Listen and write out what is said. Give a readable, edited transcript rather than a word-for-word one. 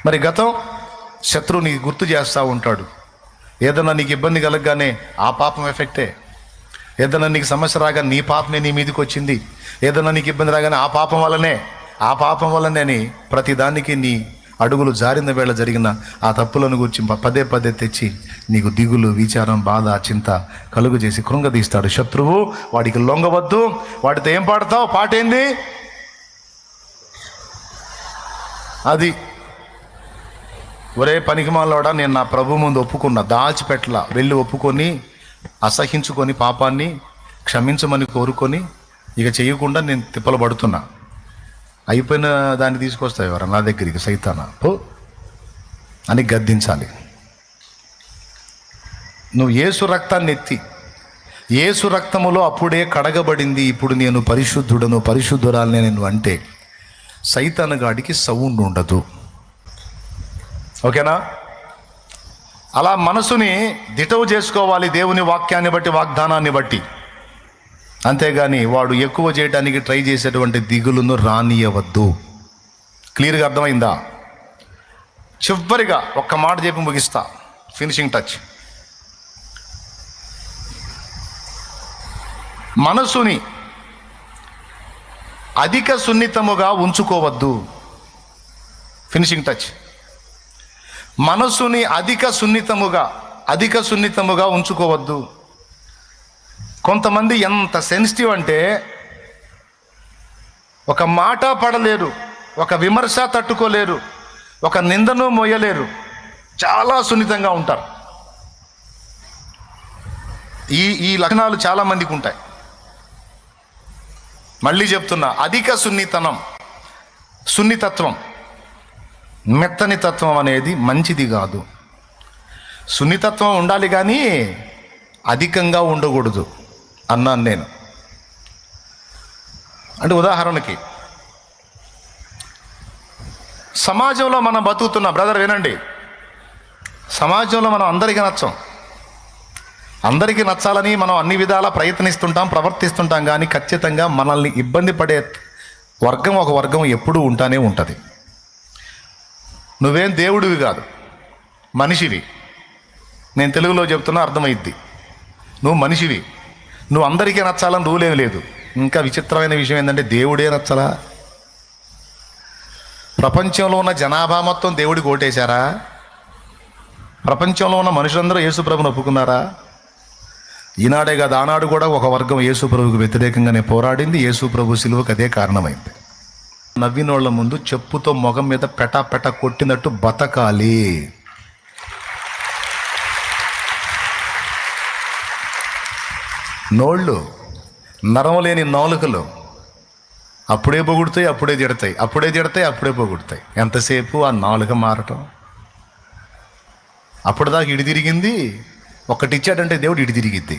మరి గతం శత్రువు నీకు గుర్తు చేస్తూ ఉంటాడు. ఏదన్నా నీకు ఇబ్బంది కలగగానే ఆ పాపం ఎఫెక్టే. ఏదన్నా నీకు సమస్య రాగా నీ పాపమే నీ మీదకి వచ్చింది. ఏదన్నా నీకు ఇబ్బంది రాగానే ఆ పాపం వల్లనే అని ప్రతిదానికి నీ అడుగులు జారిన వేళ జరిగిన ఆ తప్పులను గురించి పదే పదే తెచ్చి నీకు దిగులు, విచారం, బాధ, చింత కలుగు చేసి కృంగదీస్తాడు శత్రువు. వాడికి లొంగవద్దు. వాడితో ఏం పాడతావు? పాట ఏంది అది? ఒరే పనికిమాలోడా, నేను నా ప్రభు ముందు ఒప్పుకున్నా, దాచిపెట్టలా, వెళ్ళి ఒప్పుకొని అసహించుకొని పాపాన్ని క్షమించమని కోరుకొని ఇక చేయకుండా నేను తిప్పలు పడుతున్నా. అయిపోయిన దాన్ని తీసుకొస్తాయి ఎవరు నా దగ్గరికి, సైతానా పో అని గద్దించాలి. నువ్వు యేసు రక్తాన్ని ఎత్తి, యేసు రక్తములో అప్పుడే కడగబడింది, ఇప్పుడు నేను పరిశుద్ధుడను పరిశుద్ధురాలని నేను అంటే సైతాను గాడికి సౌండ్ ఉండదు. ఓకేనా? అలా మనసుని దిటవు చేసుకోవాలి దేవుని వాక్యాన్ని బట్టి, వాగ్దానాన్ని బట్టి. అంతేగాని వాడు ఎక్కువ చేయడానికి ట్రై చేసేటువంటి దిగులును రానియవద్దు. క్లియర్గా అర్థమైందా? చివరిగా ఒక్క మాట చెప్పి ముగిస్తా, ఫినిషింగ్ టచ్. మనసుని అధిక సున్నితముగా ఉంచుకోవద్దు. Finishing touch. మనసుని అధిక సున్నితముగా ఉంచుకోవద్దు. కొంతమంది ఎంత సెన్సిటివ్ అంటే ఒక మాట పడలేరు, ఒక విమర్శ తట్టుకోలేరు, ఒక నిందను మోయలేరు, చాలా సున్నితంగా ఉంటారు. ఈ లక్షణాలు చాలా మందికి ఉంటాయి. మళ్ళీ చెప్తున్నా, అధిక సున్నితత్వం, మెత్తని తత్వం అనేది మంచిది కాదు. సున్నితత్వం ఉండాలి కానీ అధికంగా ఉండకూడదు అన్నాను నేను. అంటే ఉదాహరణకి సమాజంలో మనం బతుకుతున్న బ్రదర్ వినండి, సమాజంలో మనం అందరికీ నచ్చాలని మనం అన్ని విధాలా ప్రయత్నిస్తుంటాం, ప్రవర్తిస్తుంటాం. కానీ ఖచ్చితంగా మనల్ని ఇబ్బంది పడే ఒక వర్గం ఎప్పుడూ ఉంటానే ఉంటుంది. నువ్వేం దేవుడివి కాదు, మనిషివి. నేను తెలుగులో చెప్తున్నా, అర్థమైద్ది. నువ్వు మనిషివి. నువ్వు అందరికీ నచ్చాలని రూల్ ఏమి లేదు. ఇంకా విచిత్రమైన విషయం ఏంటంటే దేవుడే నచ్చలా. ప్రపంచంలో ఉన్న జనాభా మొత్తం దేవుడికి ఓటేశారా? ప్రపంచంలో ఉన్న మనుషులందరూ యేసుప్రభుని ఒప్పుకున్నారా? ఈనాడే కాదు, ఆనాడు కూడా ఒక వర్గం యేసుప్రభుకు వ్యతిరేకంగానే పోరాడింది. యేసుప్రభు సిలువకు అదే కారణమైంది. నవ్వినోళ్ల ముందు చెప్పుతో మొగం మీద పెట కొట్టినట్టు బతకాలి. నోళ్ళు, నరం లేని నాలుకలు అప్పుడే పొగుడుతాయి, అప్పుడే తిడతాయి, అప్పుడే పొగుడుతాయి. ఎంతసేపు ఆ నాలుక మారటం. అప్పటిదాకా ఇడి తిరిగింది, ఒక్కటిచ్చాడంటే దేవుడు ఇడి తిరిగిద్ది.